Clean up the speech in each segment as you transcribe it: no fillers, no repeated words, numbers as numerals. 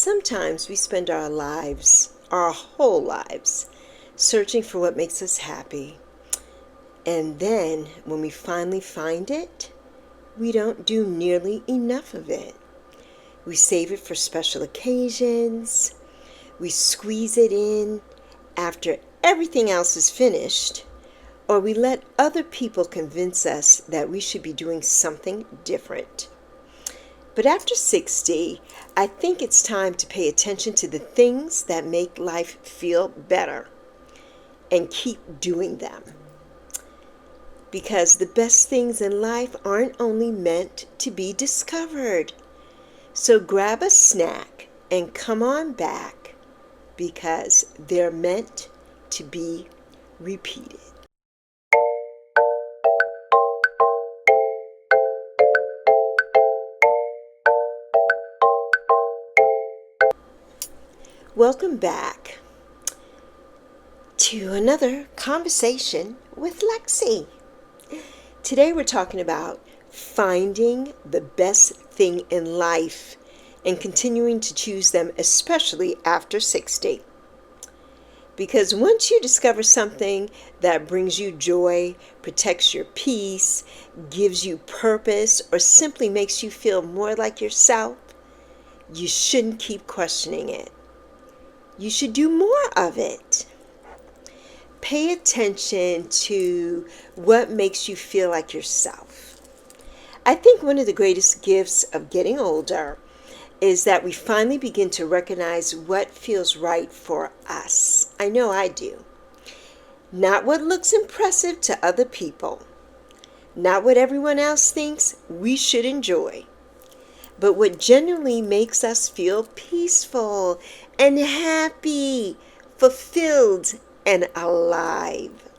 Sometimes we spend our lives, our whole lives, searching for what makes us happy. And then when we finally find it, we don't do nearly enough of it. We save it for special occasions. We squeeze it in after everything else is finished. Or we let other people convince us that we should be doing something different. But after 60, I think it's time to pay attention to the things that make life feel better and keep doing them. Because the best things in life aren't only meant to be discovered. So grab a snack and come on back, because they're meant to be repeated. Welcome back to another conversation with Lexi. Today we're talking about finding the best thing in life and continuing to choose them, especially after 60. Because once you discover something that brings you joy, protects your peace, gives you purpose, or simply makes you feel more like yourself, you shouldn't keep questioning it. You should do more of it. Pay attention to what makes you feel like yourself. I think one of the greatest gifts of getting older is that we finally begin to recognize what feels right for us. I know I do. Not what looks impressive to other people. Not what everyone else thinks we should enjoy. But what genuinely makes us feel peaceful and happy, fulfilled, and alive.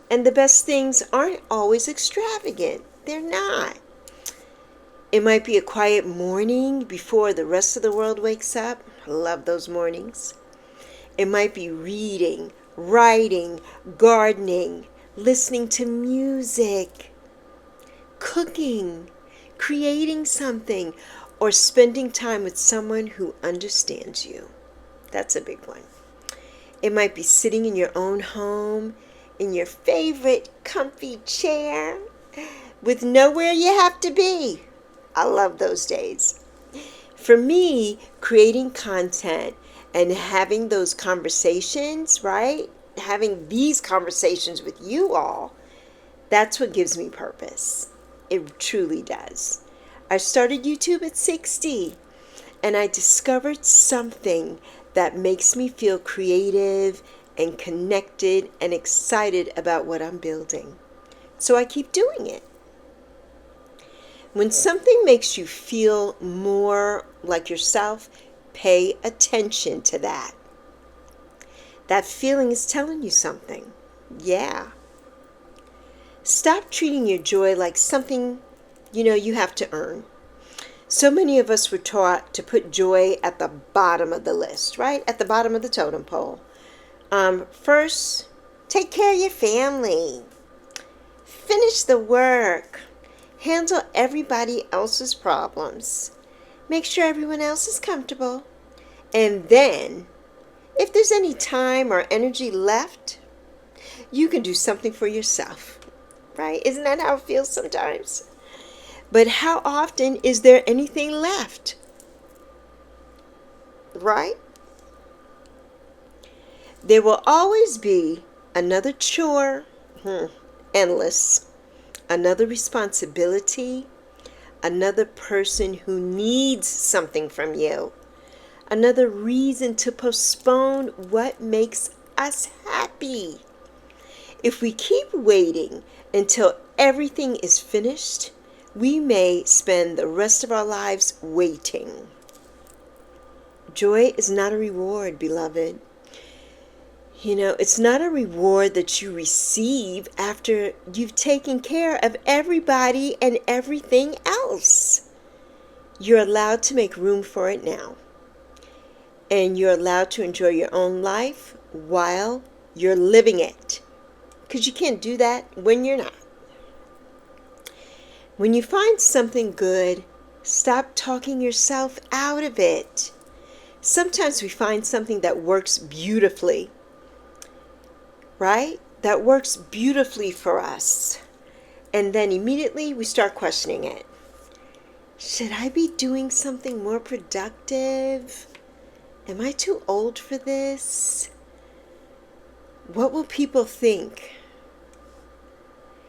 And the best things aren't always extravagant. They're not. It might be a quiet morning before the rest of the world wakes up. I love those mornings. It might be reading, writing, gardening, listening to music, cooking, creating something, or spending time with someone who understands you. That's a big one. It might be sitting in your own home, in your favorite comfy chair, with nowhere you have to be. I love those days. For me, creating content and having those conversations, right? Having these conversations with you all, that's what gives me purpose. It truly does. I started YouTube at 60, and I discovered something that makes me feel creative and connected and excited about what I'm building. So I keep doing it. When something makes you feel more like yourself, pay attention to that. That feeling is telling you something. Yeah. Stop treating your joy like something, you have to earn. So many of us were taught to put joy at the bottom of the list, right? At the bottom of the totem pole. First, take care of your family. Finish the work. Handle everybody else's problems. Make sure everyone else is comfortable. And then, if there's any time or energy left, you can do something for yourself. Right? Isn't that how it feels sometimes? But how often is there anything left? Right? There will always be another chore, endless, another responsibility, another person who needs something from you, another reason to postpone what makes us happy. If we keep waiting until everything is finished, we may spend the rest of our lives waiting. Joy is not a reward, beloved. It's not a reward that you receive after you've taken care of everybody and everything else. You're allowed to make room for it now. And you're allowed to enjoy your own life while you're living it. Because you can't do that when you're not. When you find something good, Stop talking yourself out of it. Sometimes we find something that works beautifully, right? That works beautifully for us. And then immediately we start questioning it. Should I be doing something more productive? Am I too old for this? What will people think?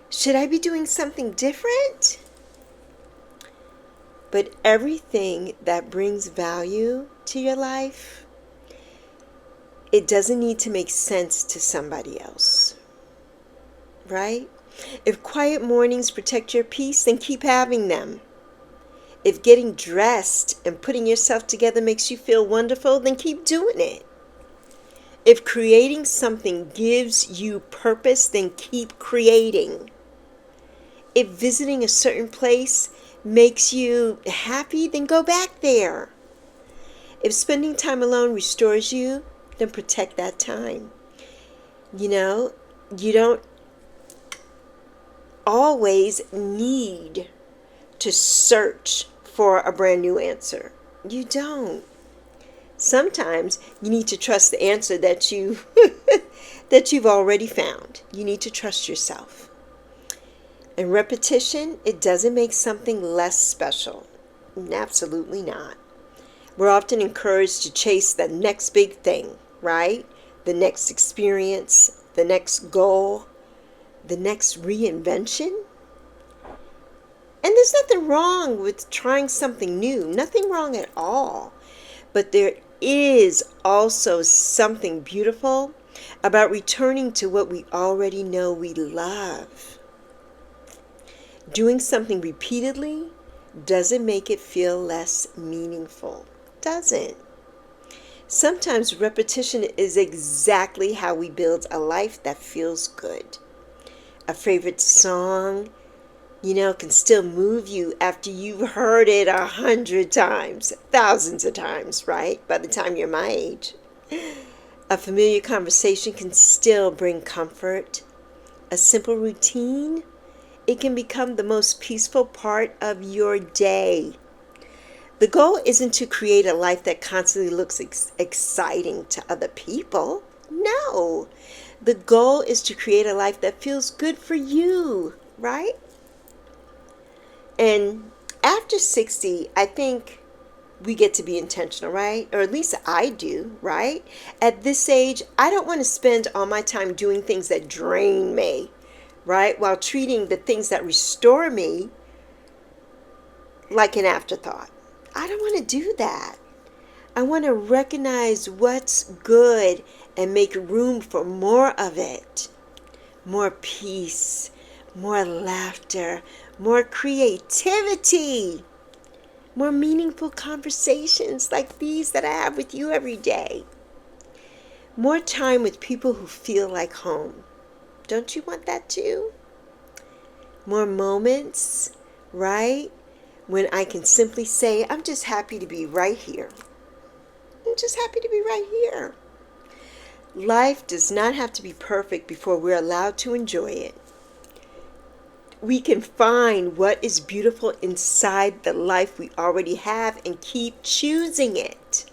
Should I be doing something different? But everything that brings value to your life, it doesn't need to make sense to somebody else, right? If quiet mornings protect your peace, then keep having them. If getting dressed and putting yourself together makes you feel wonderful, then keep doing it. If creating something gives you purpose, then keep creating. If visiting a certain place makes you happy, then go back there. If spending time alone restores you, then protect that time. You don't always need to search for a brand new answer. You don't. Sometimes you need to trust the answer that you've already found. You need to trust yourself. And repetition, it doesn't make something less special. Absolutely not. We're often encouraged to chase the next big thing, right? The next experience, the next goal, the next reinvention. And there's nothing wrong with trying something new. Nothing wrong at all. But there is also something beautiful about returning to what we already know we love. Doing something repeatedly doesn't make it feel less meaningful. Doesn't. Sometimes repetition is exactly how we build a life that feels good. A favorite song, can still move you after you've heard it 100 times, thousands of times, right? By the time you're my age. A familiar conversation can still bring comfort. A simple routine, it can become the most peaceful part of your day. The goal isn't to create a life that constantly looks exciting to other people. No. The goal is to create a life that feels good for you, right? And after 60, I think we get to be intentional, right? Or at least I do, right? At this age, I don't want to spend all my time doing things that drain me, right? While treating the things that restore me like an afterthought. I don't want to do that. I want to recognize what's good and make room for more of it. More peace, more laughter, more creativity, more meaningful conversations like these that I have with you every day. More time with people who feel like home. Don't you want that too? More moments, right? When I can simply say, I'm just happy to be right here. I'm just happy to be right here. Life does not have to be perfect before we're allowed to enjoy it. We can find what is beautiful inside the life we already have and keep choosing it.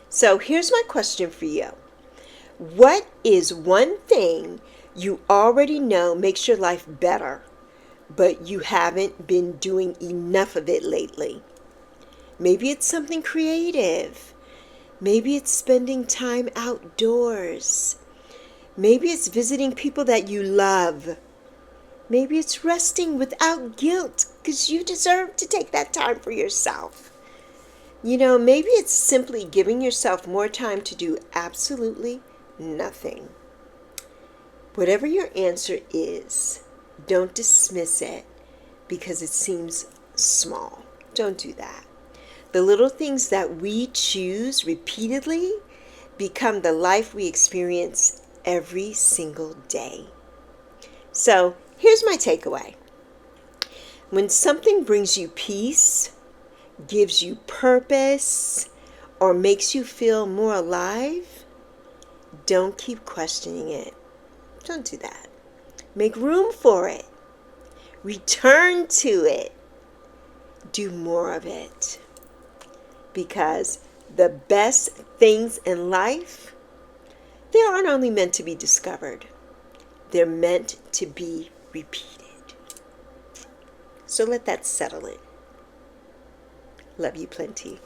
So here's my question for you. What is one thing you already know makes your life better, but you haven't been doing enough of it lately? Maybe it's something creative. Maybe it's spending time outdoors. Maybe it's visiting people that you love. Maybe it's resting without guilt because you deserve to take that time for yourself. Maybe it's simply giving yourself more time to do absolutely nothing. Whatever your answer is, don't dismiss it because it seems small. Don't do that. The little things that we choose repeatedly become the life we experience every single day. So here's my takeaway. When something brings you peace, gives you purpose, or makes you feel more alive, don't keep questioning it. Don't do that. Make room for it. Return to it. do more of it. Because the best things in life, they aren't only meant to be discovered, they're meant to be repeated. So let that settle in. Love you plenty.